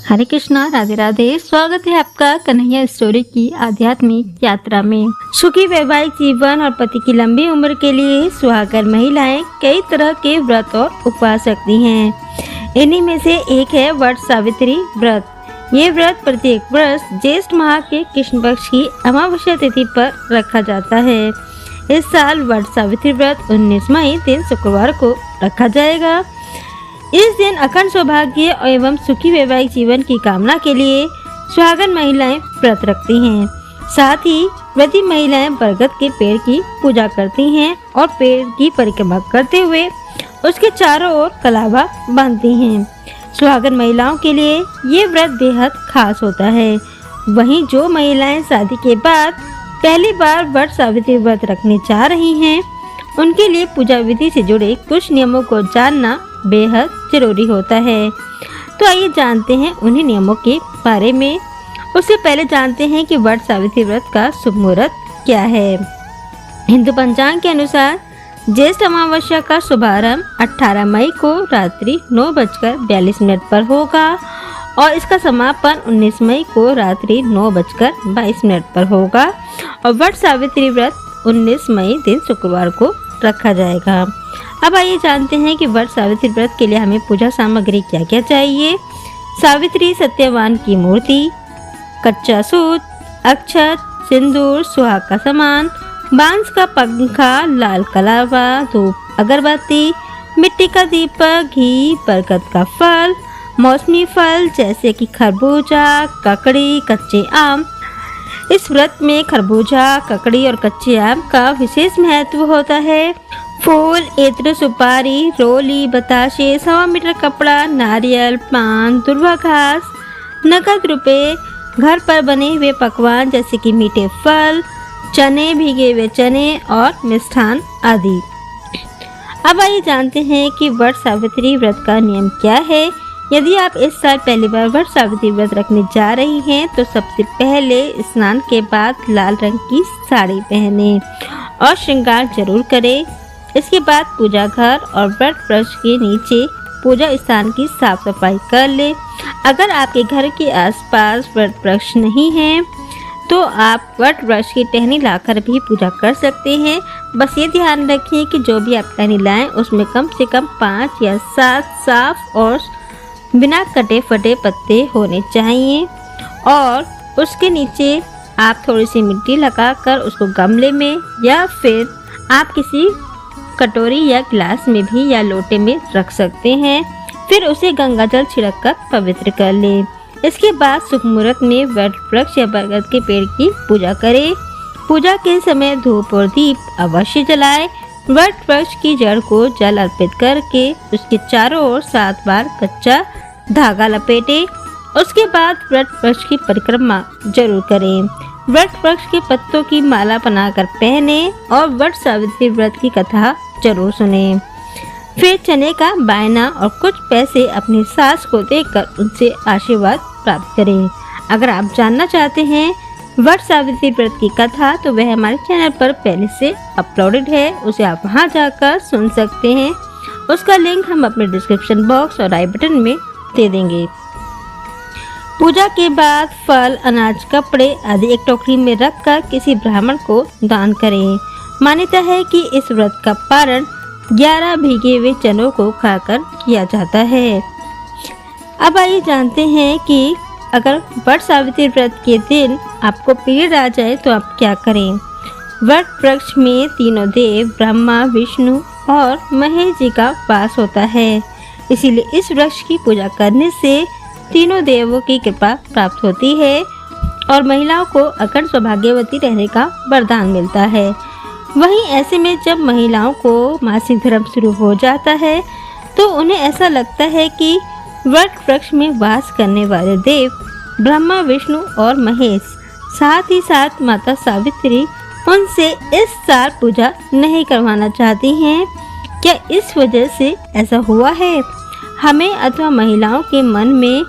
हरे कृष्णा, राधे राधे। स्वागत है आपका कन्हैया स्टोरी की आध्यात्मिक यात्रा में। सुखी वैवाहिक जीवन और पति की लंबी उम्र के लिए सुहागन महिलाएं कई तरह के व्रत और उपवास रखती हैं। इन्हीं में से एक है वट सावित्री व्रत। ये व्रत प्रत्येक वर्ष ज्येष्ठ माह के कृष्ण पक्ष की अमावस्या तिथि पर रखा जाता है। इस साल वट सावित्री व्रत 19 मई दिन शुक्रवार को रखा जाएगा। इस दिन अखंड सौभाग्य एवं सुखी वैवाहिक जीवन की कामना के लिए सुहागन महिलाएं व्रत रखती हैं। साथ ही व्रती महिलाएं बरगद के पेड़ की पूजा करती हैं और पेड़ की परिक्रमा करते हुए उसके चारों ओर कलावा बांधती हैं। सुहागन महिलाओं के लिए ये व्रत बेहद खास होता है। वहीं जो महिलाएं शादी के बाद पहली बार वट सावित्री व्रत रखने जा रही हैं, उनके लिए पूजा विधि से जुड़े कुछ नियमों को जानना बेहद जरूरी होता है। तो आइए जानते हैं उन्हीं नियमों के बारे में। उससे पहले जानते हैं कि वट सावित्री व्रत का शुभ मुहूर्त क्या है। हिंदू पंचांग के अनुसार ज्येष्ठ अमावस्या का शुभारंभ 18 मई को रात्रि 9:42 पर होगा और इसका समापन 19 मई को रात्रि 9:22 पर होगा और वट सावित्री व्रत 19 मई दिन शुक्रवार को रखा जाएगा। अब आइए जानते हैं कि वट सावित्री व्रत के लिए हमें पूजा सामग्री क्या क्या चाहिए। सावित्री सत्यवान की मूर्ति, कच्चा सूत, अक्षत, सिंदूर, सुहाग का सामान, बांस का पंखा, लाल कलावा, धूप, अगरबत्ती, मिट्टी का दीपक, घी, बरगद का फल, मौसमी फल जैसे कि खरबूजा, ककड़ी, कच्चे आम। इस व्रत में खरबूजा, ककड़ी और कच्चे आम का विशेष महत्व होता है। फूल, इत्र, सुपारी, रोली, बताशे, 1.25 मीटर कपड़ा, नारियल, पान, दुर्वा घास, नकद रुपए, घर पर बने हुए पकवान जैसे कि मीठे फल, चने, भीगे हुए चने और मिष्ठान आदि। अब आइए जानते हैं कि वट सावित्री व्रत का नियम क्या है। यदि आप इस साल पहली बार वट सावित्री व्रत रखने जा रही हैं तो सबसे पहले स्नान के बाद लाल रंग की साड़ी पहने और श्रृंगार जरूर करें। इसके बाद पूजा घर और वट वृक्ष के नीचे पूजा स्थान की साफ सफाई कर ले। अगर आपके घर के आसपास वट वृक्ष नहीं है तो आप वट वृक्ष की टहनी लाकर भी पूजा कर सकते हैं। बस ये ध्यान रखिए कि जो भी आप टहनी लाएं उसमें कम से कम 5 या 7 साफ और बिना कटे फटे पत्ते होने चाहिए और उसके नीचे आप थोड़ी सी मिट्टी लगाकर उसको गमले में या फिर आप किसी कटोरी या गिलास में भी या लोटे में रख सकते हैं। फिर उसे गंगा जल छिड़क कर पवित्र कर लें। इसके बाद शुभ मुहूर्त में वट वृक्ष या बरगद के पेड़ की पूजा करें। पूजा के समय धूप और दीप अवश्य जलाएं। वट वृक्ष की जड़ को जल अर्पित करके उसके चारों ओर 7 बार कच्चा धागा लपेटे। उसके बाद वट वृक्ष की परिक्रमा जरूर करें। वट वृक्ष के पत्तों की माला बनाकर पहने और वट सावित्री व्रत की कथा जरूर सुने। फिर चने का बायना और कुछ पैसे अपनी सास को देकर उनसे आशीर्वाद प्राप्त करें। अगर आप जानना चाहते हैं वट सावित्री व्रत की कथा तो वह हमारे चैनल पर पहले से अपलोडेड है, उसे आप वहां जाकर सुन सकते हैं। उसका लिंक हम अपने डिस्क्रिप्शन बॉक्स और आई बटन में दे देंगे। पूजा के बाद फल, अनाज, कपड़े आदि एक टोकरी में रखकर किसी ब्राह्मण को दान करें। मान्यता है कि इस व्रत का पारण 11 भीगे हुए चनों को खाकर किया जाता है। अब आइए जानते हैं कि अगर वट सावित्री व्रत के दिन आपको पीरियड आ जाए तो आप क्या करें। वट वृक्ष में तीनों देव ब्रह्मा, विष्णु और महेश जी का वास होता है। इसीलिए इस वृक्ष की पूजा करने से तीनों देवों की कृपा प्राप्त होती है और महिलाओं को अखंड सौभाग्यवती रहने का वरदान मिलता है। वहीं ऐसे में जब महिलाओं को मासिक धर्म शुरू हो जाता है तो उन्हें ऐसा लगता है कि वट वृक्ष में वास करने वाले देव ब्रह्मा, विष्णु और महेश, साथ ही साथ माता सावित्री उनसे इस साल पूजा नहीं करवाना चाहती हैं। क्या इस वजह से ऐसा हुआ है? हमें अथवा महिलाओं के मन में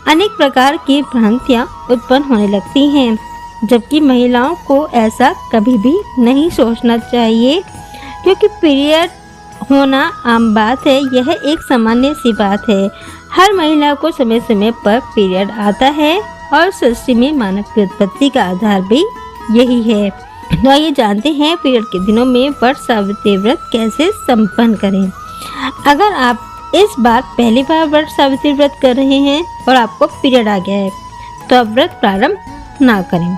अनेक प्रकार की भ्रांतियाँ उत्पन्न होने लगती हैं, जबकि महिलाओं को ऐसा कभी भी नहीं सोचना चाहिए, क्योंकि पीरियड होना आम बात है। यह एक सामान्य सी बात है। हर महिला को समय समय पर पीरियड आता है और सृष्टि में मानव की उत्पत्ति का आधार भी यही है। तो आइए जानते हैं पीरियड के दिनों में वट सावित्री व्रत कैसे संपन्न करें। अगर आप इस बार पहली बार वट सावित्री व्रत कर रहे हैं और आपको पीरियड आ गया है तो अब व्रत प्रारंभ ना करें।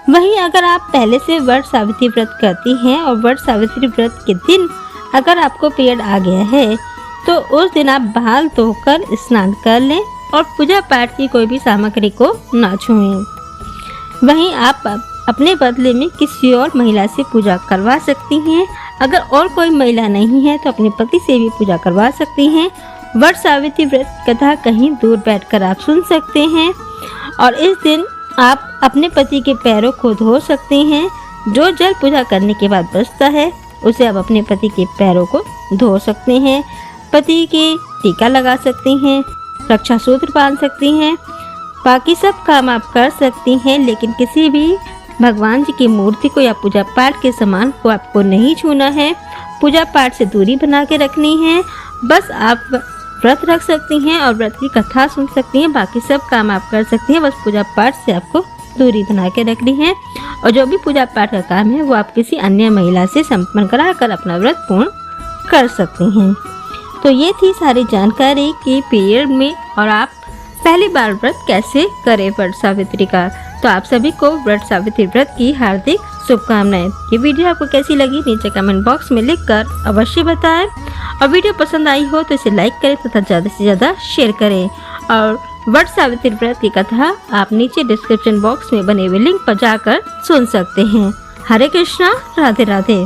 वहीं अगर आप पहले से वट सावित्री व्रत करती हैं और वट सावित्री व्रत के दिन अगर आपको पीरियड आ गया है तो उस दिन आप बाल धोकर स्नान कर लें और पूजा पाठ की कोई भी सामग्री को ना छुएं। वहीं आप अपने बदले में किसी और महिला से पूजा करवा सकती हैं। अगर और कोई महिला नहीं है तो अपने पति से भी पूजा करवा सकती हैं। वट सावित्री व्रत कथा कहीं दूर बैठकर आप सुन सकते हैं और इस दिन आप अपने पति के पैरों को धो सकते हैं। जो जल पूजा करने के बाद बचता है उसे आप अपने पति के पैरों को धो सकते हैं। पति के टीका लगा सकती हैं, रक्षा सूत्र बांध सकती हैं। बाकी सब काम आप कर सकती हैं, लेकिन किसी भी भगवान जी की मूर्ति को या पूजा पाठ के सामान को आपको नहीं छूना है। पूजा पाठ से दूरी बना के रखनी है। बस आप व्रत रख सकती हैं और व्रत की कथा सुन सकती हैं। बाकी सब काम आप कर सकती हैं, बस पूजा पाठ से आपको दूरी बना के रखनी है। और जो भी पूजा पाठ का काम है वो आप किसी अन्य महिला से संपन्न कराकर अपना व्रत पूर्ण कर सकते हैं। तो ये थी सारी जानकारी कि पीरियड में और आप पहली बार व्रत कैसे करें वट सावित्री का। तो आप सभी को वट सावित्री व्रत की हार्दिक शुभकामनाएं। ये वीडियो आपको कैसी लगी नीचे कमेंट बॉक्स में लिखकर अवश्य बताएं और वीडियो पसंद आई हो तो इसे लाइक करें तथा ज़्यादा से ज़्यादा शेयर करें। और वट सावित्री व्रत की कथा आप नीचे डिस्क्रिप्शन बॉक्स में बने हुए लिंक पर जाकर सुन सकते हैं। हरे कृष्णा, राधे राधे।